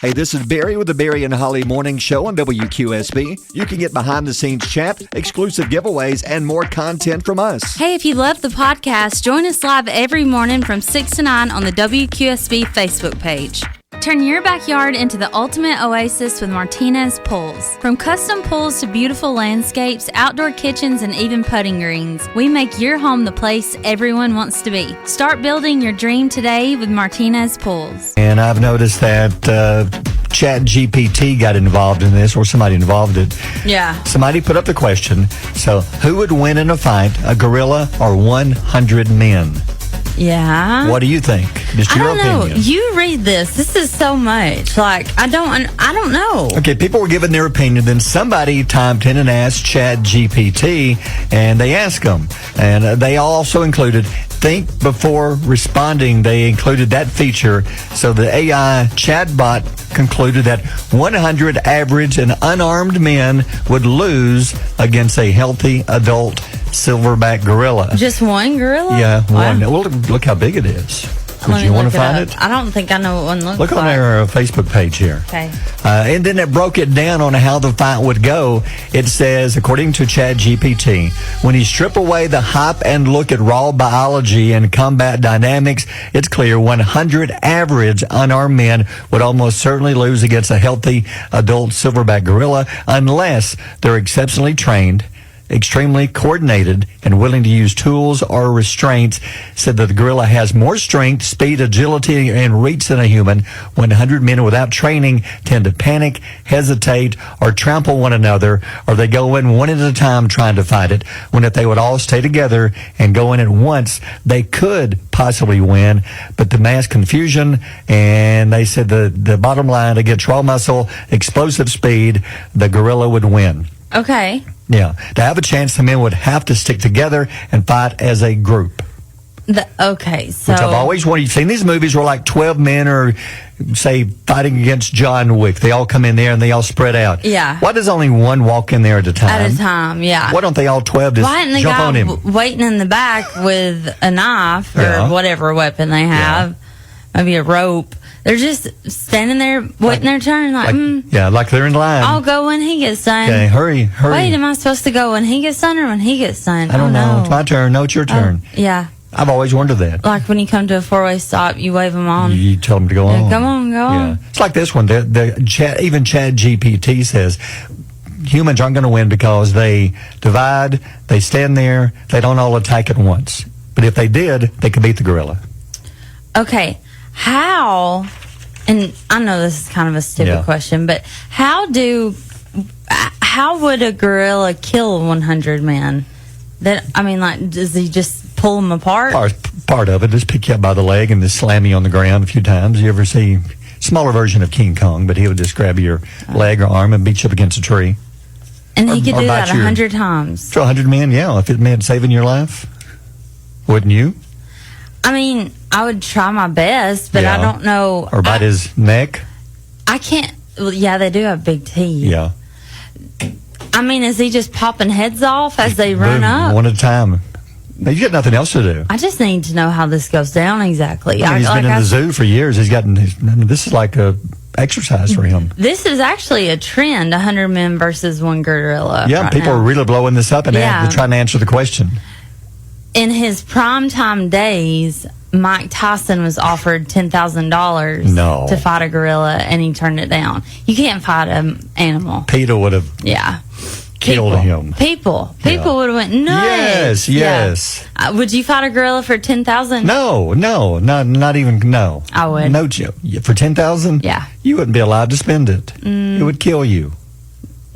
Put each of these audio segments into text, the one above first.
Hey, this is Barry with the Barry and Holly Morning Show on WQSB. You can get behind-the-scenes chat, exclusive giveaways, and more content from us. Hey, if you love the podcast, join us live every morning from 6 to 9 on the WQSB Facebook page. Turn your backyard into the ultimate oasis with Martinez Pools. From custom pools to beautiful landscapes, outdoor kitchens, and even putting greens, we make your home the place everyone wants to be. Start building your dream today with Martinez Pools. And I've noticed that ChatGPT got involved in this, or somebody involved it. Yeah. Somebody put up the question, so who would win in a fight, a gorilla or 100 men? Yeah. What do you think? Just your I don't opinion. know. You read this. This is so much. Like, I don't know. Okay, people were giving their opinion. Then somebody typed in and asked ChatGPT, and they asked them. And they also included, think before responding. They included that feature. So the AI chatbot concluded that 100 average and unarmed men would lose against a healthy adult silverback gorilla. Just one gorilla? Yeah, one. Wow. Well, look how big it is. Let Would me you want look to find up. it? I don't think I know what one looks Look like. on our Facebook page here. Okay. And then it broke it down on how the fight would go. It says, according to ChatGPT, when you strip away the hype and look at raw biology and combat dynamics, it's clear 100 average unarmed men would almost certainly lose against a healthy adult silverback gorilla unless they're exceptionally trained, extremely coordinated, and willing to use tools or restraints. Said that the gorilla has more strength, speed, agility, and reach than a human. 100 men without training tend to panic, hesitate, or trample one another, or they go in one at a time trying to fight it, when if they would all stay together and go in at once, they could possibly win. But the mass confusion, and they said the bottom line, against raw muscle, explosive speed, the gorilla would win. Okay. Yeah. To have a chance, the men would have to stick together and fight as a group. Okay, so... Which I've always wanted. You've seen these movies where like 12 men are, say, fighting against John Wick. They all come in there and they all spread out. Yeah. Why does only one walk in there at a time? At a time, yeah. Why don't they all 12 just Why isn't the jump guy on him? waiting in the back with a knife or Yeah. whatever weapon they have, maybe a rope? They're just standing there waiting their turn, Like they're in line. I'll go when he gets done. Okay, hurry. Wait, am I supposed to go when he gets done or when he gets done? I don't know. It's my turn. No, it's your turn. Yeah. I've always wondered that. Like when you come to a four-way stop, you wave them on. You tell them to go Yeah, on. come on, go on. It's like this one. Even ChatGPT says humans aren't going to win because they divide, they stand there, they don't all attack at once. But if they did, they could beat the gorilla. Okay, how, and I know this is kind of a stupid question, but how would a gorilla kill 100 men? Does he just pull them apart? Part of it is pick you up by the leg and just slam you on the ground a few times. You ever see smaller version of King Kong, but he would just grab your leg or arm and beat you up against a tree. And he could or do bite that 100 times. To 100 men, yeah. If it meant saving your life, wouldn't you? I mean, I would try my best, but I don't know. Or bite his neck. I can't. Well, yeah, they do have big teeth. Yeah. I mean, is he just popping heads off as they run Boom, up? one at a time. You got nothing else to do. I just need to know how this goes down exactly. I mean, he's been in the zoo for years. This is like a exercise for him. This is actually a trend, 100 men versus one gorilla. Yeah, right people now. are really blowing this up and Yeah. trying to answer the question. In his primetime days, Mike Tyson was offered $10,000 to fight a gorilla, and he turned it down. You can't fight an animal. Peter would have killed him. People would have went nuts. Yes. Yeah. Would you fight a gorilla for $10,000? No, not even. No, I would. No, for $10,000. Yeah, you wouldn't be allowed to spend it. It would kill you.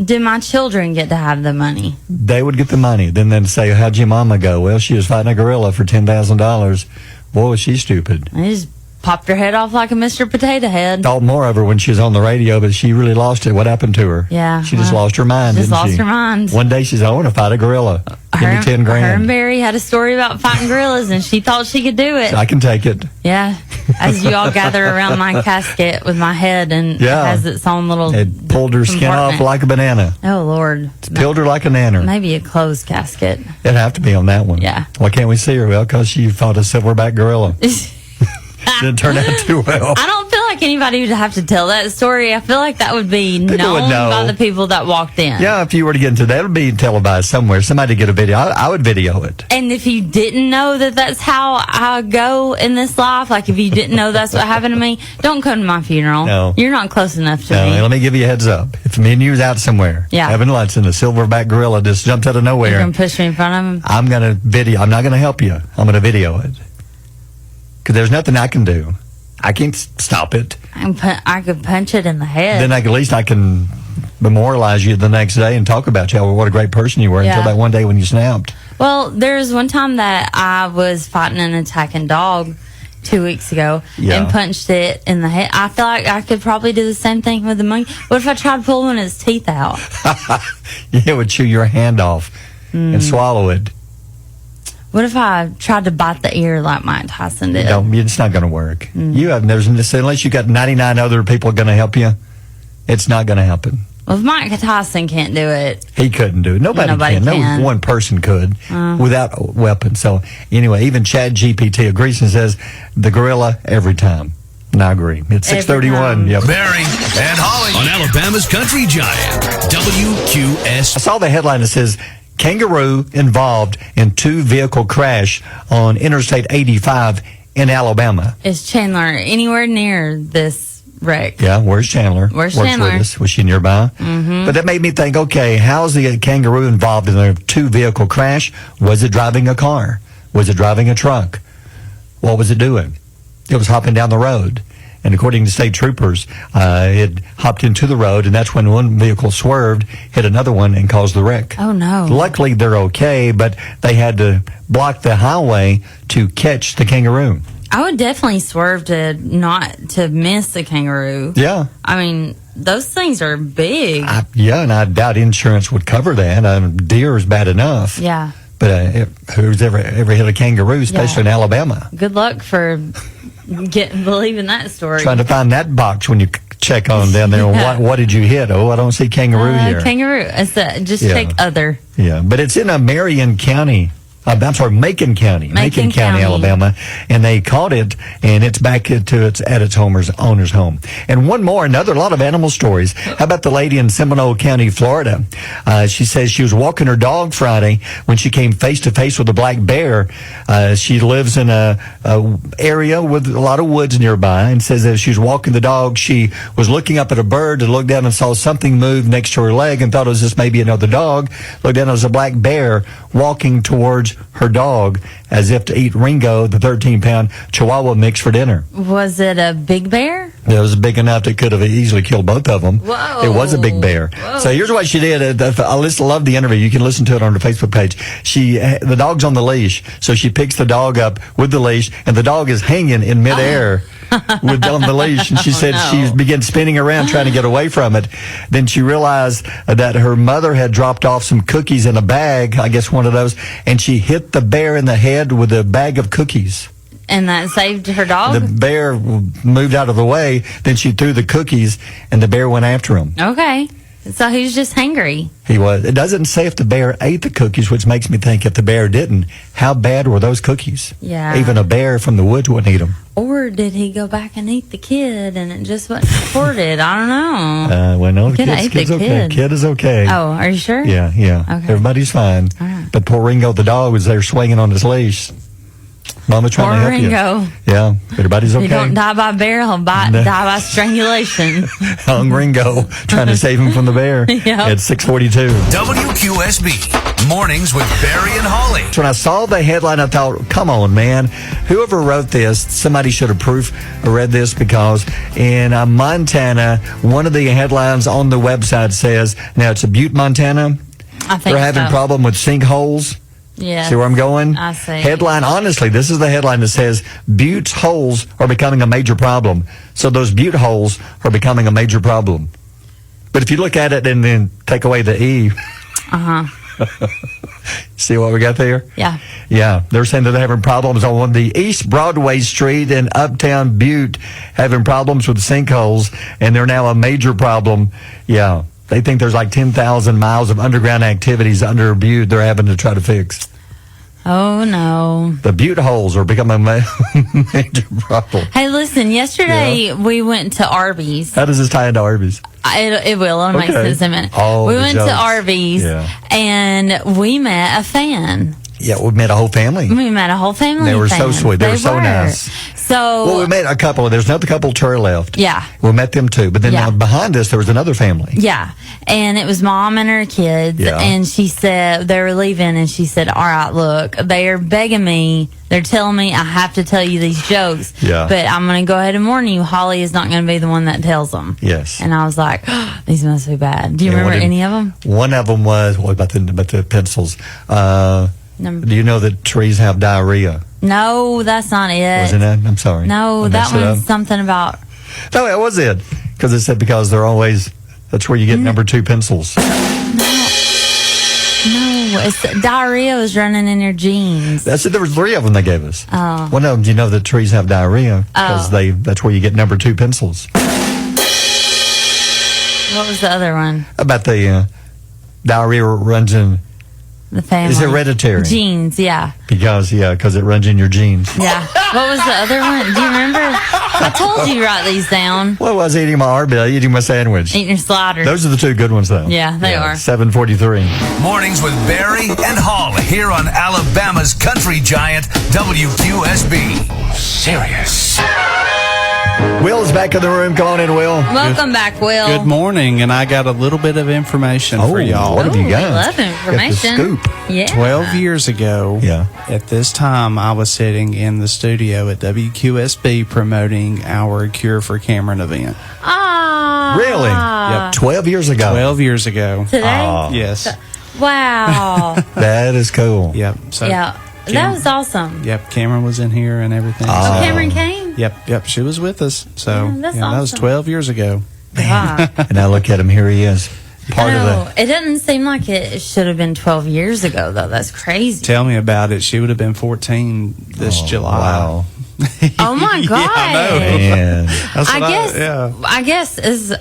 Do my children get to have the money? They would get the money. Then they'd say, "How'd your mama go?" Well, she was fighting a gorilla for $10,000. Boy, was she stupid. They just popped her head off like a Mr. Potato Head. Thought more of her when she was on the radio, but she really lost it. What happened to her? Yeah. She just lost her mind, Just didn't she? lost her mind. One day she said, "I want to fight a gorilla. Give me 10 grand. Her and Barry had a story about fighting gorillas, and she thought she could do it. I can take it." Yeah. As you all gather around my casket with my head, and it has its own little It pulled her skin off compartment. like a banana. Oh, Lord. Peeled her like a nanner. Maybe a closed casket. It'd have to be on that one. Yeah. Why can't we see her? Well, because she fought a silverback gorilla. Didn't turn out too well. I don't feel like like anybody would have to tell that story. I feel like that would be People known would know. by the people that walked in. Yeah, if you were to get into that, it would be televised somewhere. Somebody get a video. I would video it. And if you didn't know that that's how I go in this life, like if you didn't know that's what happened to me, don't come to my funeral. No. You're not close enough to No, me. let me give you a heads up. If me and you was out somewhere having lunch and the silverback gorilla just jumps out of You're nowhere, going to push me in front of him? I'm going to video. I'm not going to help you. I'm going to video it. Because there's nothing I can do. I can't stop it. I could punch it in the head. Then at least I can memorialize you the next day and talk about you. What a great person you were until that one day when you snapped. Well, there was one time that I was fighting an attacking dog 2 weeks ago and punched it in the head. I feel like I could probably do the same thing with the monkey. What if I tried pulling its teeth out? It would chew your hand off and swallow it. What if I tried to bite the ear like Mike Tyson did? No, it's not going to work. You have unless you got 99 other people going to help you, it's not going to happen. Well, if Mike Tyson can't do it, he couldn't do it. Nobody can. No one person could without a weapon. So anyway, even Chad GPT agrees and says the gorilla every time. And I agree. It's 6:31. Yep. Barry and Holly on Alabama's Country Giant, WQS. I saw the headline that says kangaroo involved in 2-vehicle crash on Interstate 85 in Alabama. is Chandler anywhere near this wreck? Yeah, where's Chandler? Where's Works Chandler? with us. Was she nearby? Mm-hmm. But that made me think, okay, how's the kangaroo involved in a 2-vehicle crash? Was it driving a car? Was it driving a truck? What was it doing? It was hopping down the road. And according to state troopers, it hopped into the road, and that's when one vehicle swerved, hit another one, and caused the wreck. Oh, no. Luckily, they're okay, but they had to block the highway to catch the kangaroo. I would definitely swerve to not to miss the kangaroo. Yeah. I mean, those things are big. And I doubt insurance would cover that. Deer is bad enough. Yeah. But who's ever hit a kangaroo, especially in Alabama? Good luck for believing that story. Trying to find that box when you check on down there. What did you hit? Oh, I don't see kangaroo here. Kangaroo. Just take other. Yeah, but it's in Marion County. I'm sorry, Macon County. Macon County, Alabama. And they caught it, and it's back at its owner's home. And one more, a lot of animal stories. How about the lady in Seminole County, Florida? She says she was walking her dog Friday when she came face to face with a black bear. She lives in a area with a lot of woods nearby, and says as she was walking the dog, she was looking up at a bird and looked down and saw something move next to her leg and thought it was just maybe another dog. Looked down, it was a black bear walking towards her dog as if to eat Ringo, the 13-pound Chihuahua mix for dinner. Was it a big bear? It was big enough that could have easily killed both of them. Whoa. It was a big bear. Whoa. So here's what she did. I just love the interview. You can listen to it on her Facebook page. The dog's on the leash, so she picks the dog up with the leash, and the dog is hanging in midair. On the leash, and she said she began spinning around trying to get away from it. Then she realized that her mother had dropped off some cookies in a bag, I guess one of those, and she hit the bear in the head with a bag of cookies. And that saved her dog? The bear moved out of the way, then she threw the cookies, and the bear went after him. Okay. So he's just hangry. He was. It doesn't say if the bear ate the cookies, which makes me think if the bear didn't, how bad were those cookies? Yeah. Even a bear from the woods wouldn't eat them. Or did he go back and eat the kid and it just wasn't reported? I don't know. Well, no, the ate kid's the okay. kid. Kid is okay. Oh, are you sure? Yeah. Okay. Everybody's fine. All right. But poor Ringo the dog was there swinging on his leash. Mama trying to help Ringo. you. Yeah, everybody's okay. He don't die by bear, he'll die by strangulation. Young Ringo trying to save him from the bear. Yep. At 6:42. WQSB Mornings with Barry and Holly. When I saw the headline, I thought, come on, man. Whoever wrote this, somebody should have read this, because in Montana, one of the headlines on the website says, now it's a Butte, Montana. I think they're having a problem with sinkholes. Yeah. See where I'm going? I see. Headline, honestly, this is the headline that says, Butte's holes are becoming a major problem. So those Butte holes are becoming a major problem. But if you look at it and then take away the E. See what we got there? Yeah. Yeah, they're saying that they're having problems on the East Broadway Street in Uptown Butte, having problems with sinkholes, and they're now a major problem. Yeah, they think there's like 10,000 miles of underground activities under Butte they're having to try to fix. Oh, no. The butte holes are becoming a major problem. Hey, listen, yesterday we went to Arby's. How does this tie into Arby's? It will. It'll make sense in a minute. Oh, we the went jokes. to Arby's and we met a fan. Yeah, we met a whole family. We met a whole family. They were so fan. sweet. They were so nice. So, Well, we met a couple. There's another couple tour left. Yeah. We met them too. But then Yeah. behind us, there was another family. yeah. And it was mom and her kids. Yeah. And she said, they were leaving, and she said, all right, look, they are begging me. They're telling me I have to tell you these jokes. Yeah. But I'm going to go ahead and warn you, Holly is not going to be the one that tells them. Yes. And I was like, these must be bad. Do you Yeah, remember any of them? One of them was, what about the pencils? Number- Do you know that trees have diarrhea? No, that's not it. Wasn't that? I'm sorry. No, I that messed it one's up. something about. No, that was it. Because it said because they're always, that's where you get number 2 pencils. No, it's diarrhea was running in your jeans. That's it. There was 3 of them they gave us. Oh. One of them, do you know that trees have diarrhea? Because that's where you get number 2 pencils. What was the other one? About the diarrhea runs in, The family. It's hereditary. Genes, yeah. because it runs in your genes. Yeah. What was the other one? Do you remember? I told you to write these down. Well, I was eating my Arby's, eating my sandwich. Eating your slider. Those are the 2 good ones, though. Yeah, they are. 7:43. Mornings with Barry and Holly here on Alabama's country giant WQSB. Serious. Will is back in the room. Come on in, Will. Welcome back, Will. Good morning, and I got a little bit of information for y'all. What have you Ooh, got? we love Got information. the scoop. Yeah. 12 years ago, Yeah. at this time, I was sitting in the studio at WQSB promoting our Cure for Cameron event. Ah. Really? Yep. 12 years ago. 12 years ago. Today? Yes. Wow. That is cool. Yep. So, Yeah. That was awesome. Yep. Cameron was in here and everything. Oh, so- Cameron came? Yep. She was with us. So, Yeah, that's that was awesome. 12 years ago. Wow. And now look at him. Here he is. Part of No, the. it doesn't seem like it should have been 12 years ago, though. That's crazy. Tell me about it. She would have been 14 this July. Wow. Oh my God. I know. Man. That's I what guess yeah. I guess is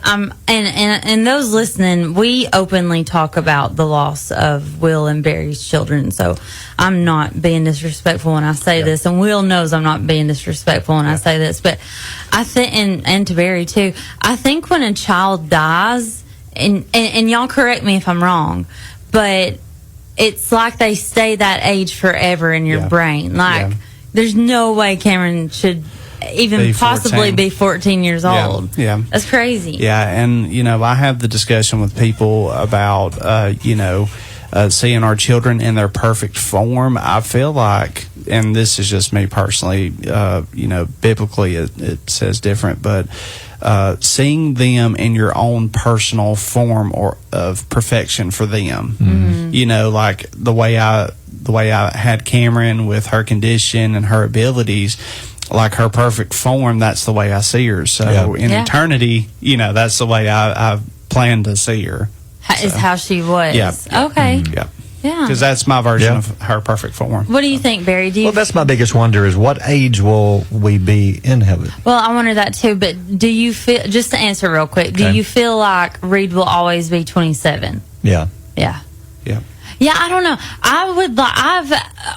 and those listening, we openly talk about the loss of Will and Barry's children. So I'm not being disrespectful when I say this, and Will knows I'm not being disrespectful when I say this. But I think, and to Barry too, I think when a child dies, and y'all correct me if I'm wrong, but it's like they stay that age forever in your Yeah. brain. Like Yeah. there's no way Cameron should even Be possibly 14. be 14 years Yeah, old. yeah. That's crazy. Yeah, and I have the discussion with people about seeing our children in their perfect form. I feel like, and this is just me personally, biblically it says different, but seeing them in your own personal form or of perfection for them. Mm-hmm. Like the way I had Cameron with her condition and her abilities. Like her perfect form, that's the way I see her. So in eternity, that's the way I plan to see her. Is how she was. Yeah. Okay. Yeah. Yeah. Because that's my version Yeah. of her perfect form. What do you think, Barry? Do you? Well, that's my biggest wonder is what age will we be in heaven? Well, I wonder that too. But do you feel? Just to answer real quick, do Okay. you feel like Reed will always be 27? Yeah. Yeah. Yeah. Yeah, I don't know.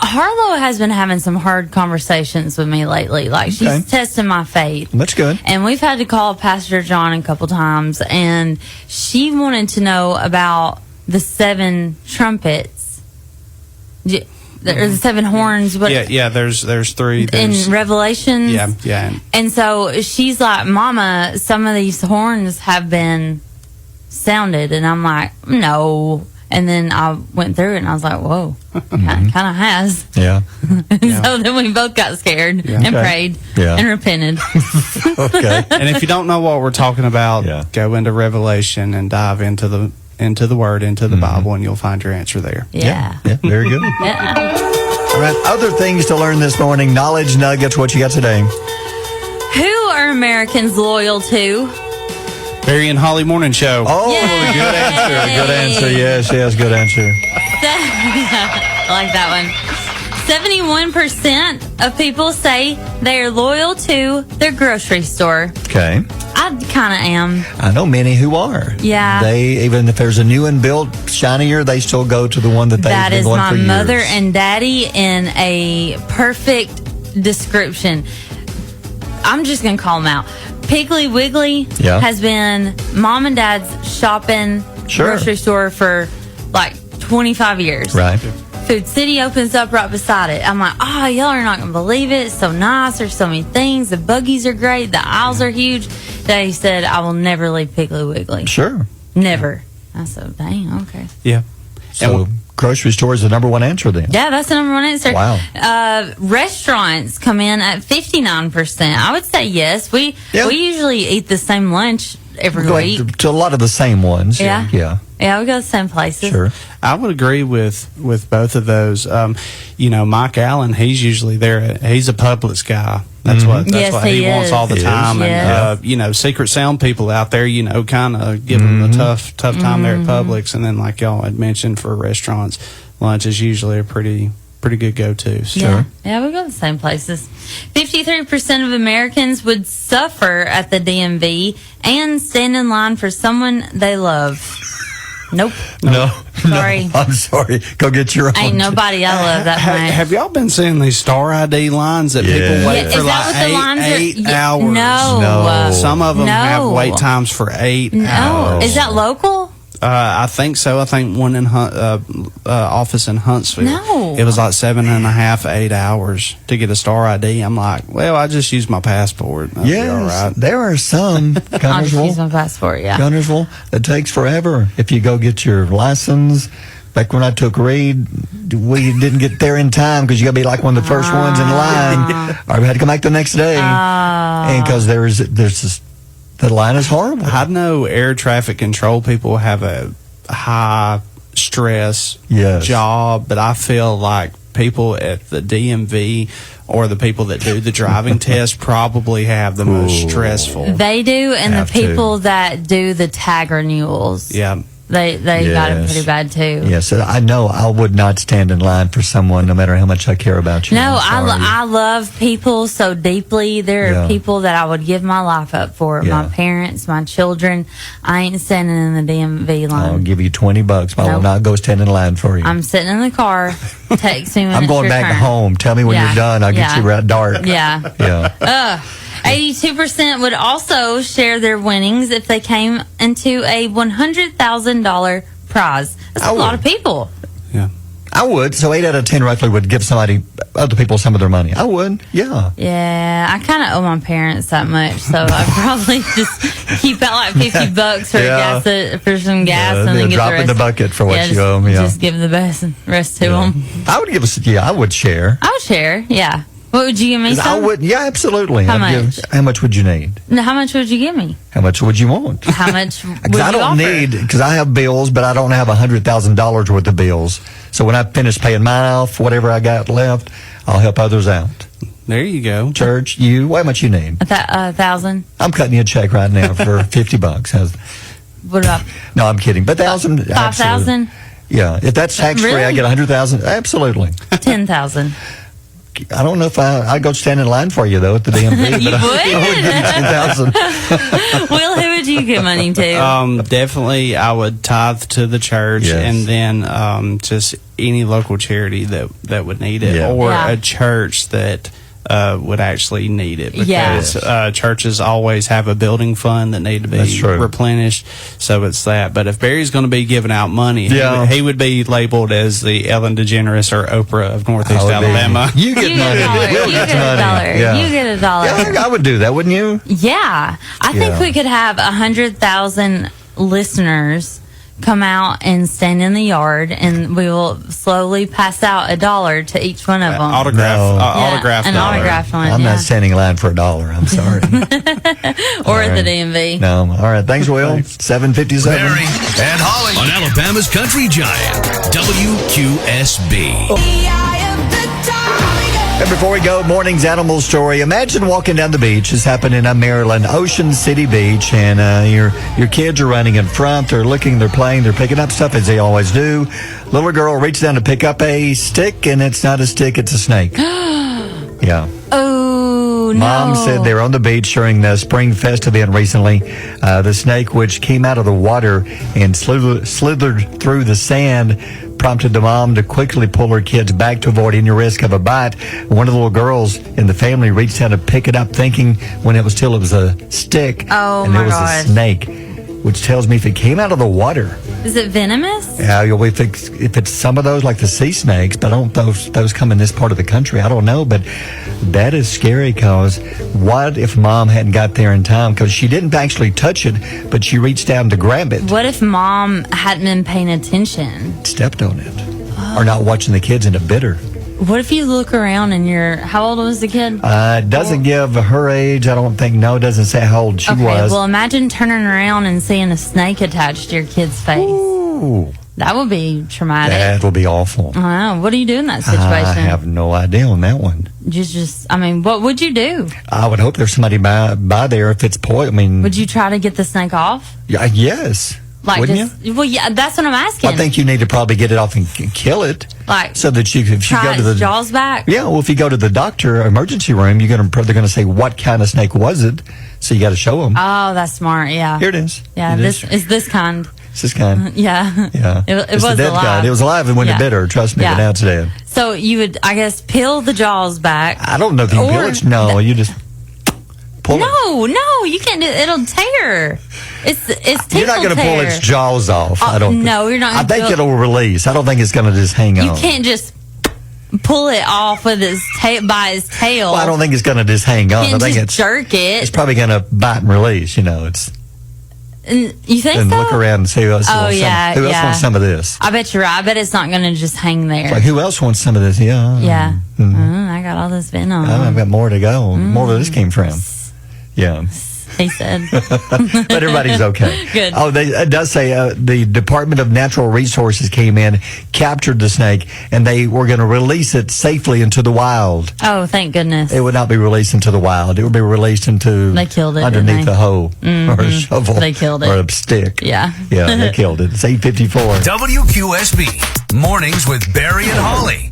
Harlow has been having some hard conversations with me lately. Like she's Okay. testing my faith. That's good. And we've had to call Pastor John a couple times, and she wanted to know about the 7 trumpets, or the 7 horns. But Yeah. There's 3. in Revelations. Yeah. And so she's like, Mama, some of these horns have been sounded, and I'm like, no. And then I went through it, and I was like, whoa, kind of has. Yeah. So then we both got scared and Okay. prayed Yeah. and repented. Okay. And if you don't know what we're talking about, Yeah. go into Revelation and dive into the Word, into the Bible, and you'll find your answer there. Yeah. Yeah. Very good. Yeah. All right. Other things to learn this morning. Knowledge nuggets. What you got today? Who are Americans loyal to? Barry and Holly Morning Show. Oh, Yay. good answer. Good answer. Yes. Good answer. I like that one. 71% of people say they are loyal to their grocery store. Okay. I I kind of am. I know many who are. Yeah. They, even if there's a new one built shinier, they still go to the one that they've That been is going my for years. mother and daddy in a perfect description. I'm just going to call them out. Piggly Wiggly Yeah. has been mom and dad's shopping Sure. grocery store for like 25 years. Right. Food City opens up right beside it. I'm like, oh, y'all are not going to believe it. It's so nice. There's so many things. The buggies are great. The aisles are huge. Daddy said, I will never leave Piggly Wiggly. Sure. Never. I said, dang, okay. Yeah. So grocery store is the number one answer then. Yeah, that's the number one answer. Wow. Restaurants come in at 59%. I would say yes. We Yeah. usually eat the same lunch every week. Like to a lot of the same ones. Yeah. Yeah. Yeah, we go to the same places. Sure. I would agree with both of those. Mike Allen, he's usually there. He's a Publix guy. That's what Yes, what he he wants is. all the He time. is. And Secret Sound people out there, kind of give them a tough time there at Publix. And then, like y'all had mentioned, for restaurants, lunch is usually a pretty good go-to. So. Yeah. Yeah, we go to the same places. 53% of Americans would suffer at the DMV and stand in line for someone they love. Nope. No. Sorry. No, I'm sorry. Go get your own. Ain't nobody I love that much. Have y'all been seeing these Star ID lines that Yeah. people wait Yeah, for is that what the lines are? eight Yeah, hours? No. Some of them No. have wait times for 8 No. hours. Is that local? I think so. I think one in office in Huntsville. No. It was like 7.5, 8 hours to get a Star ID. I'm like, well, I just used my passport. That'll be Yes. all right. There are some I'll just use my Gunnersville. passport, yeah. Gunnersville. It takes forever. If you go get your license. Back when I took Reed, we didn't get there in time because you got to be like one of the first ones in line, or we had to come back the next day. And because there's this, the line is horrible. I know air traffic control people have a high stress Yes. job, but I feel like people at the DMV or the people that do the driving test probably have the most stressful. They do, and the Have to. people that do the tag renewals, Yeah. they got it Yes. pretty bad too. Yes, I know I would not stand in line for someone no matter how much I care about you. No, I'm sorry. I love people so deeply. There are Yeah. people that I would give my life up for. Yeah. My parents, my children. I ain't standing in the DMV I'll line. give you $20, but I will Nope. not go stand in line for you. I'm sitting in the car. Text me when I'm it's going your back turn. home. Tell me when Yeah. you're done. I'll get Yeah. you right dark. Yeah. Yeah. 82% would also share their winnings if they came into a $100,000 prize. That's I a lot would. of people. Yeah. I would. So 8 out of 10 roughly would give other people some of their money. I would. Yeah. Yeah, I kind of owe my parents that much, so I'd probably just keep out like $50 for Yeah. for some gas, and then they'll get drop the in rest. the bucket for what Yeah, you just, owe 'em, yeah. just give the rest to them. I would give I would share. I would share. Yeah. What would you give me? 'Cause I Some? would. Yeah, absolutely. How I'd much? how much would you need? No, how much would you give me? How much would you want? How much would Because you I don't offer? need, because I have bills, but I don't have $100,000 worth of bills. So when I finish paying mine off, whatever I got left, I'll help others out. There you go. Church, how much you need? 1,000. I'm cutting you a check right now for $50. What about No, I'm kidding. But 1,000, 5,000? Yeah, if that's tax free, Really? I get 100,000. Absolutely. 10,000. I don't know if I'd go stand in line for you though at the DMV. You but would? I would give you 10,000. Will, who would you give money to? Definitely, I would tithe to the church, Yes. and then just any local charity that would need it, Yeah. or Yeah. a church that would actually need it, Yeah. because churches always have a building fund that need to That's be true. replenished. So it's that. But if Barry's going to be giving out money, Yeah. he would be labeled as the Ellen DeGeneres or Oprah of Northeast I would be- Alabama. You get You get money. a dollar. Will You gets get a money. dollar. Yeah. You get a dollar. Yeah, I would do that, wouldn't you? Yeah, I think Yeah. we could have 100,000 listeners come out and stand in the yard, and we will slowly pass out $1 to each one of them. Autograph, No. autograph, an dollar. autograph one, I'm yeah. not standing in line for $1. I'm sorry. Or at the right. DMV. No. All right. Thanks, Will. 7:57. Barry and Holly on Alabama's Country Giant, WQSB. And before we go, morning's animal story. Imagine walking down the beach. This happened in Maryland, Ocean City Beach, and your kids are running in front. They're looking, they're playing, they're picking up stuff as they always do. Little girl reaches down to pick up a stick, and it's not a stick, it's a snake. Yeah. Oh, Oh, no. Mom said they were on the beach during the Spring Fest event recently. The snake, which came out of the water and slithered through the sand, prompted the mom to quickly pull her kids back to avoid any risk of a bite. One of the little girls in the family reached down to pick it up, thinking when it was a stick, Oh, and my it was gosh. a snake, which tells me if it came out of the water. Is it venomous? Yeah, if it's some of those like the sea snakes, but I don't those come in this part of the country. I don't know, but that is scary. Because what if Mom hadn't got there in time? Because she didn't actually touch it, but she reached down to grab it, What if Mom hadn't been paying attention? stepped on it, or not watching the kids and it bit her. What if you look around and how old was the kid? It doesn't give her age. I don't think. No, it doesn't say how old she Okay, was. well, imagine turning around and seeing a snake attached to your kid's face. Ooh, That would be traumatic. that will be awful. Wow. What do you do in that I situation? have no idea on that one. What would you do? I would hope there's somebody by there if it's poison. I mean, Would you try to get the snake off? yes. Wouldn't you? Well, yeah, that's what I'm asking. I think you need to probably get it off and kill it, Like, so that if you try go to its the jaws back? yeah, well, if you go to the doctor emergency room, they're going to say what kind of snake was it, so you got to show them. Oh, that's smart. Yeah. Here it is. Yeah, It this is this kind. It's this kind. Yeah. Yeah, It It's was the dead alive. kind. It was alive and when Yeah. it bit her. Trust me, Yeah. but now it's dead. So you would, I guess, peel the jaws back. I don't know if you can Or peel it. No, you just pull it. No, you can't do it. It'll tear. It's teeth You're not will going to pull tear. its jaws off. I don't. no, you're not I gonna think pull- it'll release. I don't think it's going to just hang You on. can't just pull it off with its by its tail. Well, I don't think it's going to just hang on. You I can't think just it's jerk it. it's probably going to bite and release. It's And you think and so? look around and see who else Oh, wants yeah, some. Who else yeah. wants some of this? I bet you're right. I bet it's not going to just hang there. Like, who else wants some of this? Yeah. Yeah. I got all this venom. I've got more to go. More where this came from. Yeah. He said. But everybody's okay. Good. Oh, it does say the Department of Natural Resources came in, captured the snake, and they were going to release it safely into the wild. Oh, thank goodness. It would not be released into the wild. It would be released into They killed it, underneath didn't they? a hoe or a shovel. They killed it. Or a stick. Yeah. Yeah, they killed it. It's 8:54. WQSB Mornings with Barry and Holly.